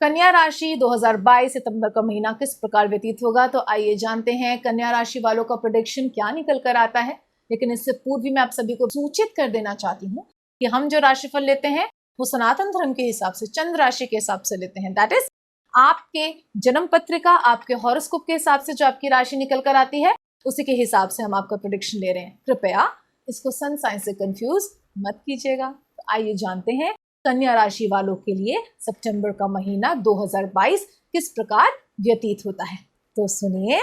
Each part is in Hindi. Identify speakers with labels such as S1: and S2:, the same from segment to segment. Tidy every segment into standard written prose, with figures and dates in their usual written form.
S1: कन्या राशि 2022 सितंबर का महीना किस प्रकार व्यतीत होगा, तो आइए जानते हैं कन्या राशि वालों का प्रेडिक्शन क्या निकल कर आता है। लेकिन इससे पूर्व भी मैं आप सभी को सूचित कर देना चाहती हूँ कि हम जो राशिफल लेते हैं वो सनातन धर्म के हिसाब से, चंद्र राशि के हिसाब से लेते हैं। दैट इज आपके जन्म पत्रिका, आपके हॉरोस्कोप के हिसाब से जो आपकी राशि निकल कर आती है उसी के हिसाब से हम आपका प्रेडिक्शन ले रहे हैं। कृपया इसको सन साइन से कंफ्यूज मत कीजिएगा। तो आइए जानते हैं कन्या राशि वालों के लिए सितंबर का महीना 2022 किस प्रकार व्यतीत होता है। तो सुनिए,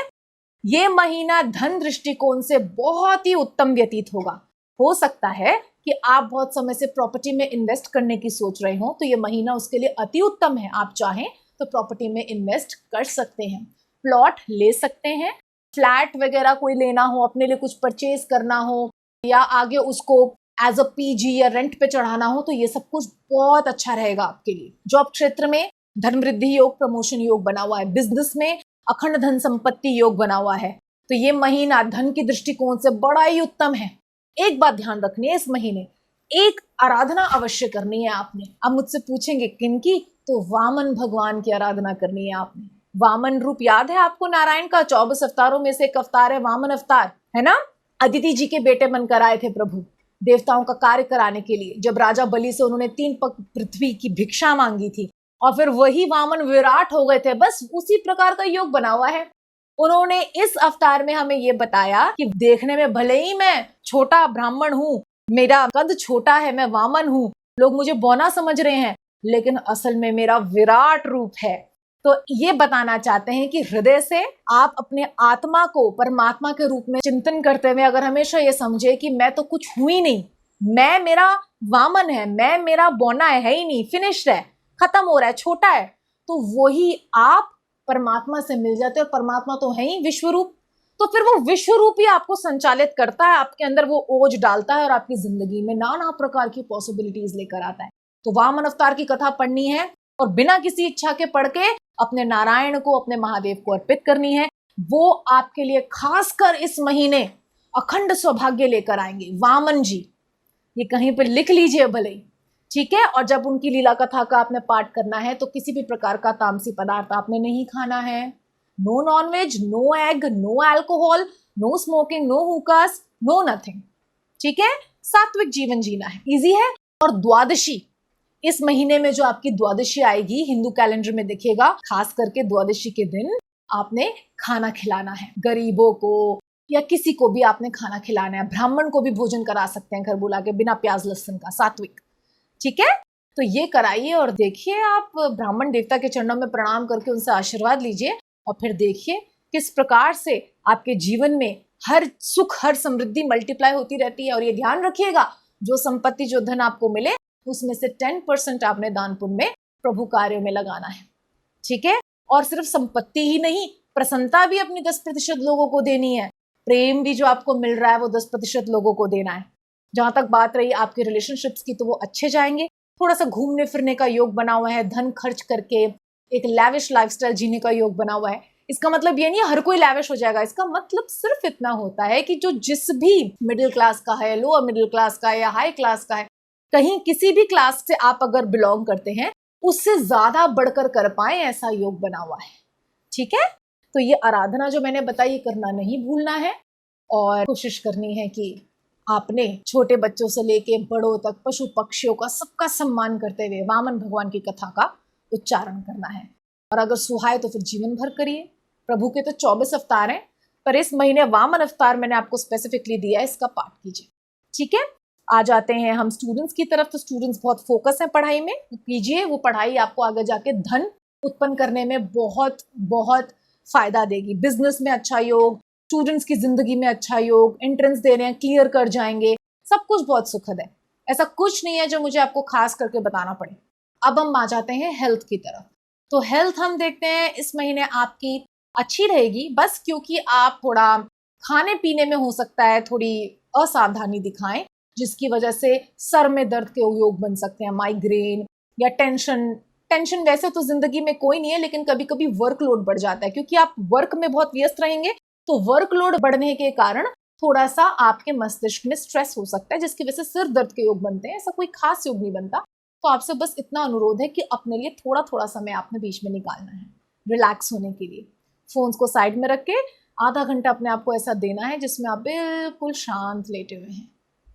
S1: ये महीना धन दृष्टिकोण से बहुत ही उत्तम व्यतीत होगा। हो सकता है कि आप बहुत समय से प्रॉपर्टी में इन्वेस्ट करने की सोच रहे हो, तो ये महीना उसके लिए अति उत्तम है। आप चाहें तो प्रॉपर्टी में इन्वेस्ट कर सकते हैं, प्लॉट ले सकते हैं, फ्लैट वगैरह कोई लेना हो, अपने लिए कुछ परचेज करना हो या आगे उसको एज अ पीजी या रेंट पे चढ़ाना हो, तो ये सब कुछ बहुत अच्छा रहेगा आपके लिए। जॉब क्षेत्र में धन वृद्धि योग, प्रमोशन योग बना हुआ है। बिजनेस में अखंड धन संपत्ति योग बना हुआ है। तो ये महीना धन की दृष्टिकोण से बड़ा ही उत्तम है। एक बात ध्यान रखनी है, इस महीने एक आराधना अवश्य करनी है आपने। अब मुझसे पूछेंगे किनकी, तो वामन भगवान की आराधना करनी है आपने। वामन रूप याद है आपको नारायण का? 24 अवतारों में से एक अवतार है वामन अवतार, है ना? अदिति जी के बेटे बनकर आए थे प्रभु देवताओं का कार्य कराने के लिए। जब राजा बलि से उन्होंने 3 पग पृथ्वी की भिक्षा मांगी थी और फिर वही वामन विराट हो गए थे। बस उसी प्रकार का योग बना हुआ है। उन्होंने इस अवतार में हमें ये बताया कि देखने में भले ही मैं छोटा ब्राह्मण हूँ, मेरा कद छोटा है, मैं वामन हूँ, लोग मुझे बौना समझ रहे हैं, लेकिन असल में मेरा विराट रूप है। तो ये बताना चाहते हैं कि हृदय से आप अपने आत्मा को परमात्मा के रूप में चिंतन करते हुए अगर हमेशा ये समझे कि मैं तो कुछ हुई नहीं, मैं मेरा वामन है, मैं मेरा बौना है ही नहीं, फिनिश्ड है, खत्म हो रहा है, छोटा है, तो वही आप परमात्मा से मिल जाते हैं। और परमात्मा तो है ही विश्वरूप, तो फिर वो विश्वरूप ही आपको संचालित करता है, आपके अंदर वो ओज डालता है और आपकी जिंदगी में नाना प्रकार की पॉसिबिलिटीज लेकर आता है। तो वामन अवतार की कथा पढ़नी है और बिना किसी इच्छा के पढ़ के अपने नारायण को, अपने महादेव को अर्पित करनी है। वो आपके लिए खासकर इस महीने अखंड सौभाग्य लेकर आएंगे वामन जी। ये कहीं पर लिख लीजिए भले ही, ठीक है? और जब उनकी लीला कथा का आपने पाठ करना है तो किसी भी प्रकार का तामसी पदार्थ आपने नहीं खाना है। No nonveg, no egg, no alcohol, no smoking, no hookahs, no nothing, ठीक है? सात्विक जीवन जीना है, इजी है। और द्वादशी, इस महीने में जो आपकी द्वादशी आएगी हिंदू कैलेंडर में देखिएगा, खास करके द्वादशी के दिन आपने खाना खिलाना है गरीबों को या किसी को भी आपने खाना खिलाना है। ब्राह्मण को भी भोजन करा सकते हैं घर बुला के, बिना प्याज लहसुन का, सात्विक, ठीक है? तो ये कराइए और देखिए, आप ब्राह्मण देवता के चरणों में प्रणाम करके उनसे आशीर्वाद लीजिए और फिर देखिए किस प्रकार से आपके जीवन में हर सुख, हर समृद्धि मल्टीप्लाई होती रहती है। और ये ध्यान रखिएगा, जो संपत्ति, जो धन आपको मिले उसमें से 10% आपने दान पुण्य में, प्रभु कार्यों में लगाना है, ठीक है? और सिर्फ संपत्ति ही नहीं, प्रसन्नता भी अपनी 10% लोगों को देनी है। प्रेम भी जो आपको मिल रहा है वो 10% लोगों को देना है। जहां तक बात रही आपके रिलेशनशिप्स की, तो वो अच्छे जाएंगे। थोड़ा सा घूमने फिरने का योग बना हुआ है, धन खर्च करके एक लैविश लाइफस्टाइल जीने का योग बना हुआ है। इसका मतलब ये नहीं हर कोई लैविश हो जाएगा, इसका मतलब सिर्फ इतना होता है कि जो जिस भी मिडिल क्लास का है, लोअर मिडिल क्लास का है या हाई क्लास का है, कहीं किसी भी क्लास से आप अगर बिलोंग करते हैं, उससे ज्यादा बढ़कर कर पाए, ऐसा योग बना हुआ है, ठीक है? तो ये आराधना जो मैंने बताई करना नहीं भूलना है और कोशिश करनी है कि आपने छोटे बच्चों से लेके बड़ों तक, पशु पक्षियों का, सबका सम्मान करते हुए वामन भगवान की कथा का उच्चारण करना है। और अगर सुहाए तो फिर जीवन भर करिए। प्रभु के तो 24 अवतार हैं, पर इस महीने वामन अवतार मैंने आपको स्पेसिफिकली दिया है, इसका पाठ कीजिए, ठीक है? आ जाते हैं हम स्टूडेंट्स की तरफ। तो स्टूडेंट्स बहुत फोकस है पढ़ाई में, कीजिए। वो पढ़ाई आपको आगे जाके धन उत्पन्न करने में बहुत बहुत फायदा देगी। बिजनेस में अच्छा योग, स्टूडेंट्स की जिंदगी में अच्छा योग, एंट्रेंस दे रहे हैं क्लियर कर जाएंगे, सब कुछ बहुत सुखद है। ऐसा कुछ नहीं है जो मुझे आपको खास करके बताना पड़े। अब हम आ जाते हैं हेल्थ की तरफ। तो हेल्थ हम देखते हैं इस महीने आपकी अच्छी रहेगी, बस क्योंकि आप थोड़ा खाने पीने में हो सकता है थोड़ी असावधानी दिखाएं, जिसकी वजह से सर में दर्द के योग बन सकते हैं, माइग्रेन या टेंशन। टेंशन वैसे तो जिंदगी में कोई नहीं है, लेकिन कभी कभी वर्कलोड बढ़ जाता है, क्योंकि आप वर्क में बहुत व्यस्त रहेंगे, तो वर्कलोड बढ़ने के कारण थोड़ा सा आपके मस्तिष्क में स्ट्रेस हो सकता है, जिसकी वजह से सिर दर्द के योग बनते हैं। ऐसा कोई खास योग नहीं बनता, तो आपसे बस इतना अनुरोध है कि अपने लिए थोड़ा थोड़ा समय आपने बीच में निकालना है रिलैक्स होने के लिए। फोन्स को साइड में रख के आधा घंटा अपने आप को ऐसा देना है जिसमें आप बिल्कुल शांत लेटे हुए हैं।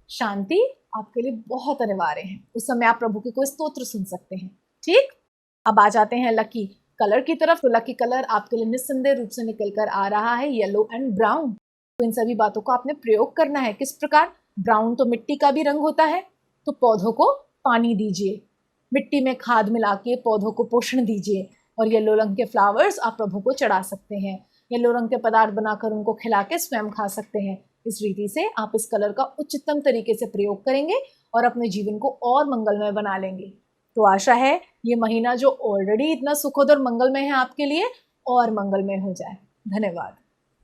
S1: शांति आपके लिए बहुत अनिवार्य है। उस समय आप प्रभु की कोई स्तोत्र सुन सकते हैं। ठीक, अब आ जाते हैं लकी कलर की तरफ। तो लकी कलर आपके लिए निस्संदेह रूप से निकल कर आ रहा है येलो एंड ब्राउन। तो इन सभी बातों को आपने प्रयोग करना है। किस प्रकार? ब्राउन तो मिट्टी का भी रंग होता है, तो पौधों को पानी दीजिए, मिट्टी में खाद मिला के पौधों को पोषण दीजिए। और येलो रंग के फ्लावर्स आप प्रभु को चढ़ा सकते हैं। येलो रंग के पदार्थ बनाकर उनको खिला के स्वयं खा सकते हैं। इस रीति से आप इस कलर का उच्चतम तरीके से प्रयोग करेंगे और अपने जीवन को और मंगलमय बना लेंगे। तो आशा है ये महीना जो ऑलरेडी इतना सुखद और मंगलमय है आपके लिए और मंगलमय हो जाए। धन्यवाद।